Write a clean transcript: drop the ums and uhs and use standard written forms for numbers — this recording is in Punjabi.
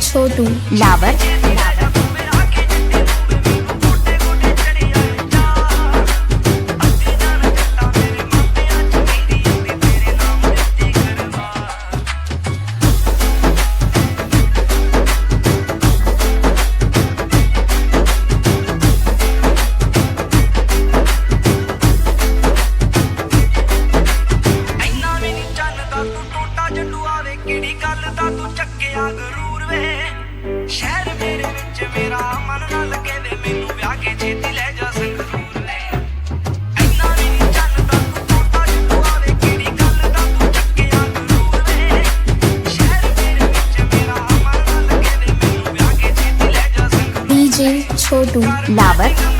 छोटू लावर ਕਿਹੜੀ ਗੱਲ ਦਾ ਤੂੰ ਚੱਕਿਆ ਗਰੂਰ ਵੇ ਸ਼ਹਿਰ ਮੇਰੇ ਵਿੱਚ ਮੇਰਾ ਮਨ ਨਾ ਲੱਗੇ ਵੇ ਮੈਨੂੰ ਵਿਆਹ ਕੇ ਛੇਤੀ ਲੈ ਜਾ ਸੰਗਰੂਰ ਵੇ ਇੰਨਾ ਵੀ ਨਹੀਂ ਜਾਣਦਾ ਤੂੰ ਟੋਟਾ ਜੁਆ ਵੇ ਕਿਹੜੀ ਗੱਲ ਦਾ ਤੂੰ ਚੱਕਿਆ ਗਰੂਰ ਵੇ ਸ਼ਹਿਰ ਮੇਰੇ ਵਿੱਚ ਮੇਰਾ ਮਨ ਨਾ ਲੱਗੇ ਵੇ ਮੈਨੂੰ ਵਿਆਹ ਕੇ ਛੇਤੀ ਲੈ ਜਾ ਸੰਗਰੂਰ डीजे छोटू लावर